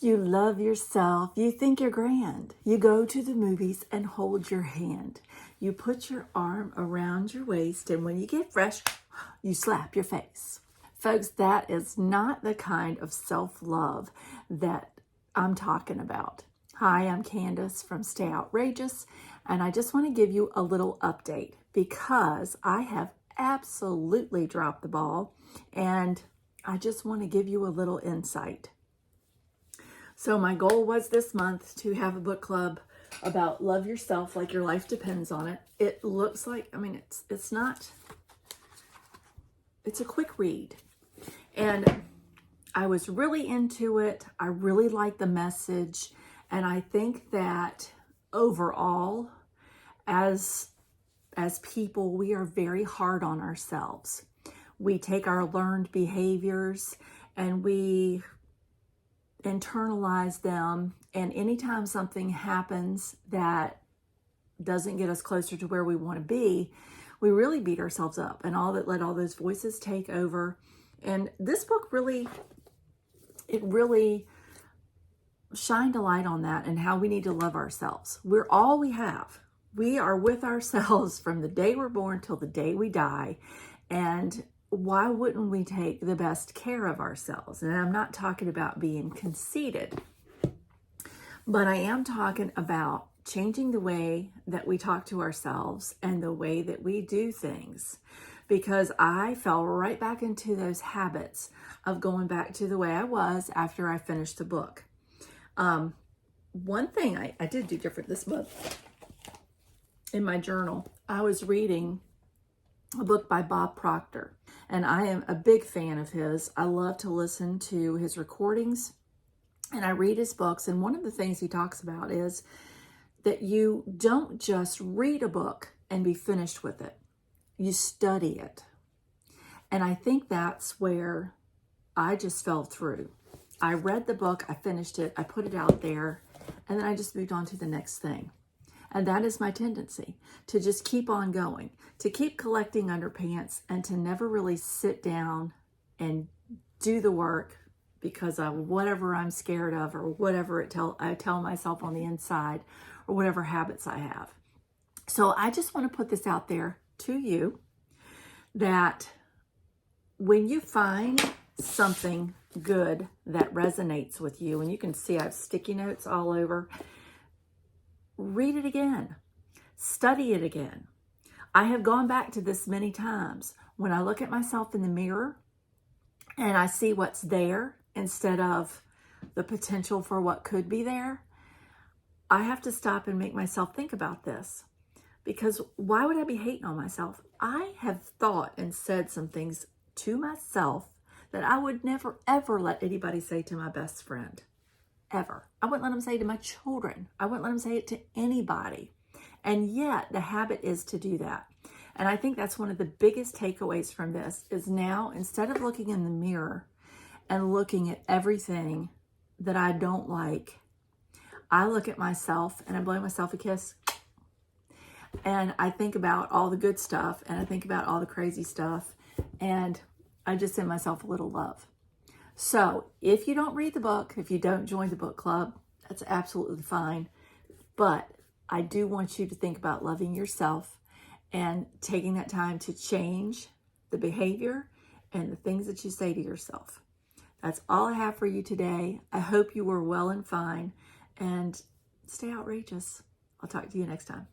You love yourself. You think you're grand. You go to the movies and hold your hand. You put your arm around your waist, and when you get fresh, you slap your face. Folks, that is not the kind of self-love that I'm talking about. Hi, I'm Candace from Stay Outrageous, and I just want to give you a little update because I have absolutely dropped the ball, and I just want to give you a little insight. So my goal was this month to have a book club about love yourself like your life depends on it. It looks like, it's a quick read. And I was really into it. I really liked the message. And I think that overall, as people, we are very hard on ourselves. We take our learned behaviors and we internalize them, and anytime something happens that doesn't get us closer to where we want to be, we really beat ourselves up and let all those voices take over. And this book really shined a light on that and how we need to love ourselves. We're all we have. We are with ourselves from the day we're born till the day we die. And why wouldn't we take the best care of ourselves? And I'm not talking about being conceited, but I am talking about changing the way that we talk to ourselves and the way that we do things. Because I fell right back into those habits of going back to the way I was after I finished the book. One thing I did do different this month in my journal, I was reading a book by Bob Proctor. And I am a big fan of his. I love to listen to his recordings and I read his books. And one of the things he talks about is that you don't just read a book and be finished with it. You study it. And I think that's where I just fell through. I read the book, I finished it, I put it out there, and then I just moved on to the next thing. And that is my tendency, to just keep on going, to keep collecting underpants and to never really sit down and do the work because of whatever I'm scared of or whatever I tell myself on the inside or whatever habits I have. So I just want to put this out there to you that when you find something good that resonates with you, and you can see I have sticky notes all over, read it again, study it again. I have gone back to this many times. When I look at myself in the mirror and I see what's there instead of the potential for what could be there, I have to stop and make myself think about this. Because why would I be hating on myself? I have thought and said some things to myself that I would never, ever let anybody say to my best friend. Ever. I wouldn't let them say it to my children. I wouldn't let them say it to anybody. And yet the habit is to do that. And I think that's one of the biggest takeaways from this is now, instead of looking in the mirror and looking at everything that I don't like, I look at myself and I blow myself a kiss. And I think about all the good stuff and I think about all the crazy stuff. And I just send myself a little love. So if you don't read the book, if you don't join the book club, that's absolutely fine. But I do want you to think about loving yourself and taking that time to change the behavior and the things that you say to yourself. That's all I have for you today. I hope you were well and fine, and stay outrageous. I'll talk to you next time.